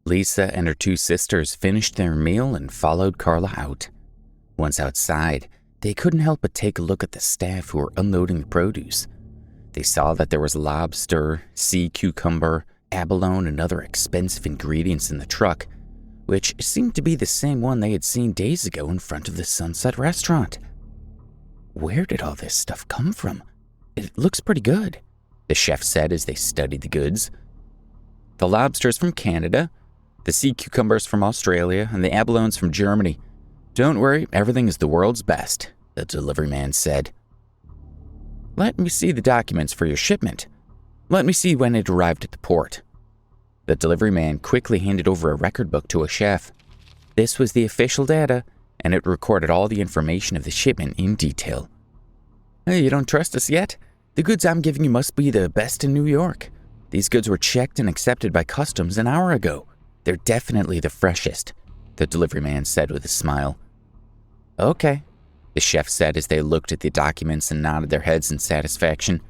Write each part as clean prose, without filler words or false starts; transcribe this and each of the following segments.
Lisa and her two sisters finished their meal and followed Carla out. Once outside, they couldn't help but take a look at the staff who were unloading the produce. They saw that there was lobster, sea cucumber, abalone, and other expensive ingredients in the truck, which seemed to be the same one they had seen days ago in front of the Sunset restaurant. Where did all this stuff come from? It looks pretty good, the chef said as they studied the goods. The lobster's from Canada, the sea cucumbers from Australia, and the abalone's from Germany. Don't worry, everything is the world's best, the delivery man said. Let me see the documents for your shipment. Let me see when it arrived at the port. The delivery man quickly handed over a record book to a chef. This was the official data, and it recorded all the information of the shipment in detail. Hey, you don't trust us yet? The goods I'm giving you must be the best in New York. These goods were checked and accepted by customs an hour ago. They're definitely the freshest, the delivery man said with a smile. Okay, the chef said as they looked at the documents and nodded their heads in satisfaction.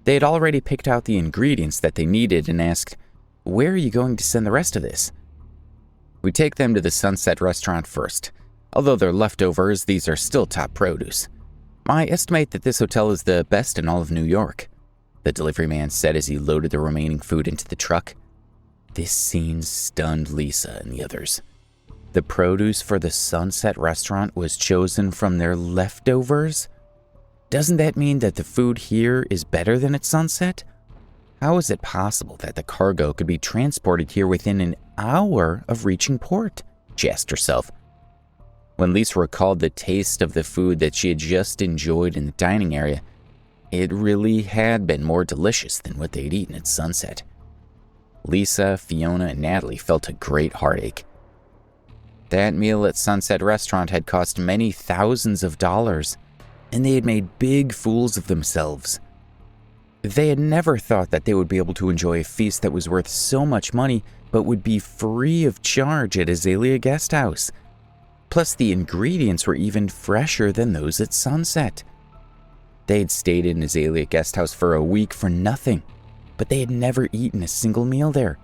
They had already picked out the ingredients that they needed and asked, "Where are you going to send the rest of this?" We take them to the Sunset restaurant first. Although they're leftovers, these are still top produce. I estimate that this hotel is the best in all of New York, the delivery man said as he loaded the remaining food into the truck. This scene stunned Lisa and the others. The produce for the Sunset restaurant was chosen from their leftovers? Doesn't that mean that the food here is better than at Sunset? How is it possible that the cargo could be transported here within an hour of reaching port? She asked herself. When Lisa recalled the taste of the food that she had just enjoyed in the dining area, it really had been more delicious than what they'd eaten at Sunset. Lisa, Fiona, and Natalie felt a great heartache. That meal at Sunset Restaurant had cost many thousands of dollars, and they had made big fools of themselves. They had never thought that they would be able to enjoy a feast that was worth so much money but would be free of charge at Azalea Guest House. Plus, the ingredients were even fresher than those at Sunset. They had stayed in Azalea Guest House for a week for nothing, but they had never eaten a single meal there.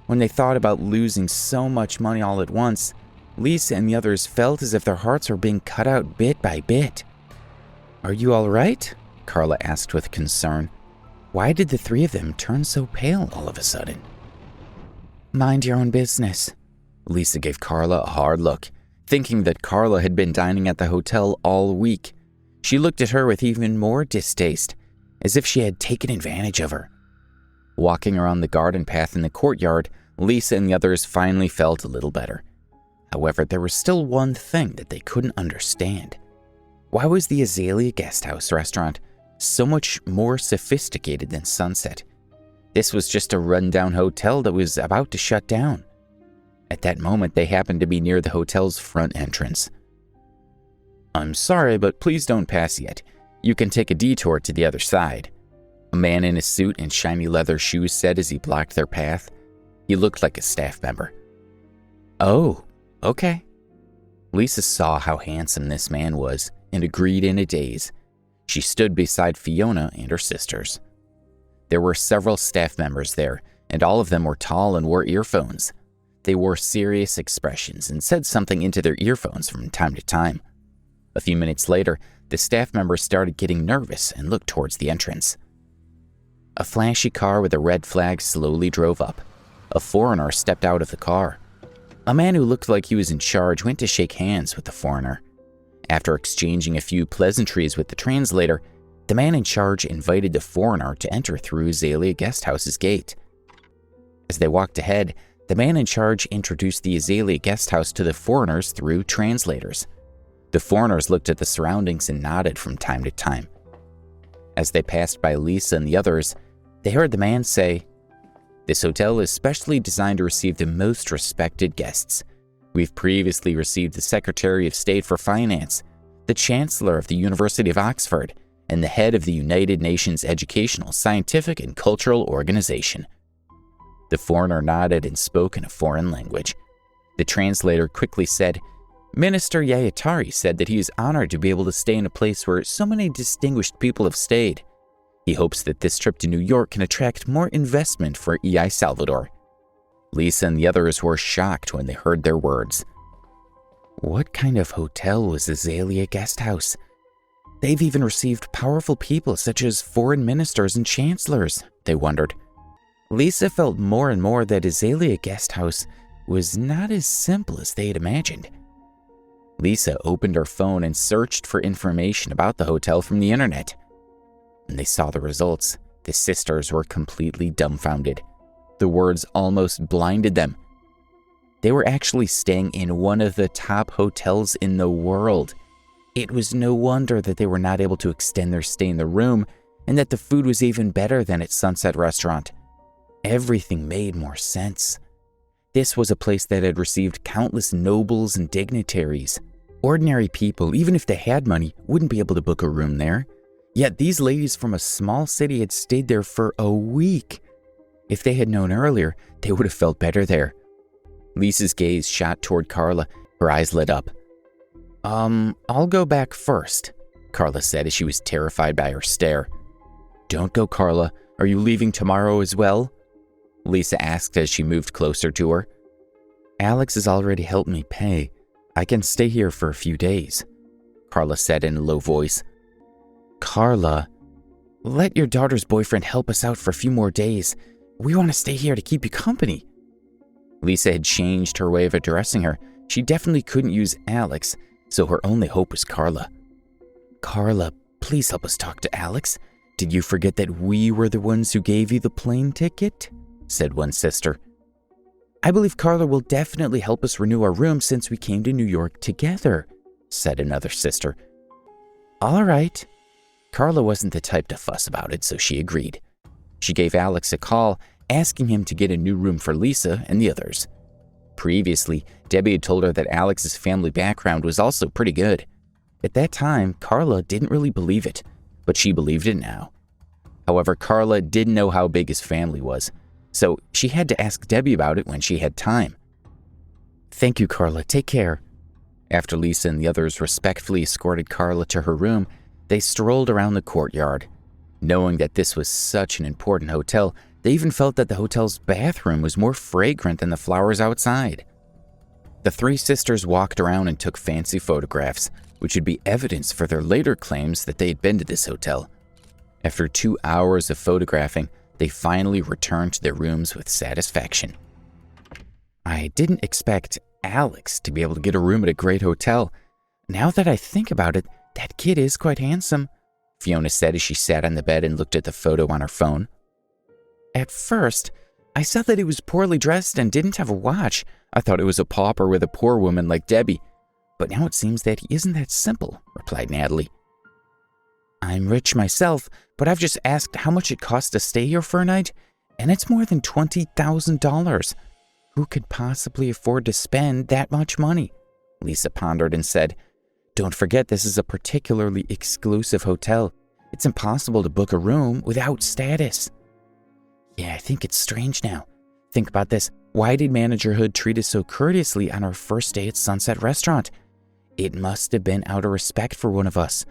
When they thought about losing so much money all at once, Lisa and the others felt as if their hearts were being cut out bit by bit. "Are you all right?" Carla asked with concern. Why did the three of them turn so pale all of a sudden? "Mind your own business." Lisa gave Carla a hard look, thinking that Carla had been dining at the hotel all week. She looked at her with even more distaste, as if she had taken advantage of her. Walking around the garden path in the courtyard, Lisa and the others finally felt a little better. However, there was still one thing that they couldn't understand. Why was the Azalea Guest House restaurant so much more sophisticated than Sunset? This was just a rundown hotel that was about to shut down. At that moment, they happened to be near the hotel's front entrance. "I'm sorry, but please don't pass yet. You can take a detour to the other side," a man in a suit and shiny leather shoes said as he blocked their path. He looked like a staff member. "Oh, okay." Lisa saw how handsome this man was and agreed in a daze. She stood beside Fiona and her sisters. There were several staff members there, and all of them were tall and wore earphones. They wore serious expressions and said something into their earphones from time to time. A few minutes later, the staff members started getting nervous and looked towards the entrance. A flashy car with a red flag slowly drove up. A foreigner stepped out of the car. A man who looked like he was in charge went to shake hands with the foreigner. After exchanging a few pleasantries with the translator, the man in charge invited the foreigner to enter through Azalea Guest House's gate. As they walked ahead, the man in charge introduced the Azalea Guest House to the foreigners through translators. The foreigners looked at the surroundings and nodded from time to time. As they passed by Lisa and the others, they heard the man say, "This hotel is specially designed to receive the most respected guests. We've previously received the Secretary of State for Finance, the Chancellor of the University of Oxford, and the head of the United Nations Educational, Scientific, and Cultural Organization." The foreigner nodded and spoke in a foreign language. The translator quickly said, "Minister Yayatari said that he is honored to be able to stay in a place where so many distinguished people have stayed. He hopes that this trip to New York can attract more investment for El Salvador." Lisa and the others were shocked when they heard their words. What kind of hotel was Azalea Guest House? They've even received powerful people such as foreign ministers and chancellors, they wondered. Lisa felt more and more that Azalea Guest House was not as simple as they had imagined. Lisa opened her phone and searched for information about the hotel from the internet. When they saw the results, the sisters were completely dumbfounded. The words almost blinded them. They were actually staying in one of the top hotels in the world. It was no wonder that they were not able to extend their stay in the room and that the food was even better than at Sunset Restaurant. Everything made more sense. This was a place that had received countless nobles and dignitaries. Ordinary people, even if they had money, wouldn't be able to book a room there. Yet these ladies from a small city had stayed there for a week. If they had known earlier, they would have felt better there. Lisa's gaze shot toward Carla. Her eyes lit up. I'll go back first, Carla said as she was terrified by her stare. Don't go, Carla. Are you leaving tomorrow as well? Lisa asked as she moved closer to her. Alex has already helped me pay. I can stay here for a few days, Carla said in a low voice. Carla, let your daughter's boyfriend help us out for a few more days. We want to stay here to keep you company. Lisa had changed her way of addressing her. She definitely couldn't use Alex, so her only hope was Carla. Carla, please help us talk to Alex. Did you forget that we were the ones who gave you the plane ticket? Said one sister. I believe Carla will definitely help us renew our room since we came to New York together, said another sister. All right. Carla wasn't the type to fuss about it, so she agreed. She gave Alex a call, asking him to get a new room for Lisa and the others. Previously, Debbie had told her that Alex's family background was also pretty good. At that time, Carla didn't really believe it, but she believed it now. However, Carla didn't know how big his family was, so she had to ask Debbie about it when she had time. Thank you, Carla. Take care. After Lisa and the others respectfully escorted Carla to her room, they strolled around the courtyard. Knowing that this was such an important hotel, they even felt that the hotel's bathroom was more fragrant than the flowers outside. The three sisters walked around and took fancy photographs, which would be evidence for their later claims that they had been to this hotel. After 2 hours of photographing, they finally returned to their rooms with satisfaction. I didn't expect Alex to be able to get a room at a great hotel. Now that I think about it, that kid is quite handsome, Fiona said as she sat on the bed and looked at the photo on her phone. At first, I saw that he was poorly dressed and didn't have a watch. I thought it was a pauper with a poor woman like Debbie. But now it seems that he isn't that simple, replied Natalie. I'm rich myself, but I've just asked how much it costs to stay here for a night, and it's more than $20,000. Who could possibly afford to spend that much money? Lisa pondered and said, Don't forget this is a particularly exclusive hotel. It's impossible to book a room without status. Yeah, I think it's strange now. Think about this. Why did Manager Hood treat us so courteously on our first day at Sunset Restaurant? It must have been out of respect for one of us.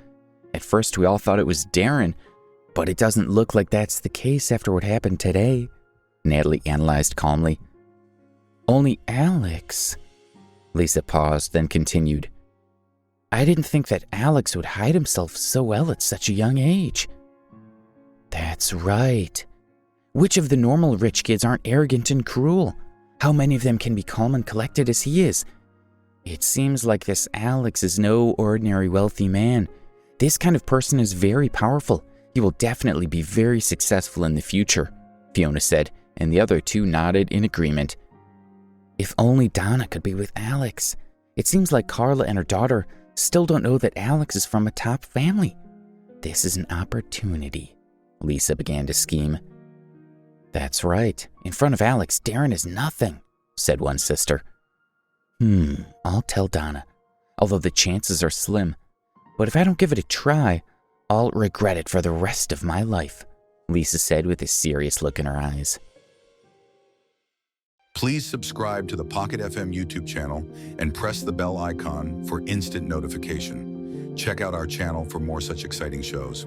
At first, we all thought it was Darren, but it doesn't look like that's the case after what happened today, Natalie analyzed calmly. Only Alex. Lisa paused, then continued. I didn't think that Alex would hide himself so well at such a young age. That's right. Which of the normal rich kids aren't arrogant and cruel? How many of them can be calm and collected as he is? It seems like this Alex is no ordinary wealthy man. This kind of person is very powerful. He will definitely be very successful in the future, Fiona said, and the other two nodded in agreement. If only Donna could be with Alex. It seems like Carla and her daughter still don't know that Alex is from a top family. This is an opportunity, Lisa began to scheme. That's right. In front of Alex, Darren is nothing, said one sister. I'll tell Donna, although the chances are slim. But if I don't give it a try, I'll regret it for the rest of my life, Lisa said with a serious look in her eyes. Please subscribe to the Pocket FM YouTube channel and press the bell icon for instant notification. Check out our channel for more such exciting shows.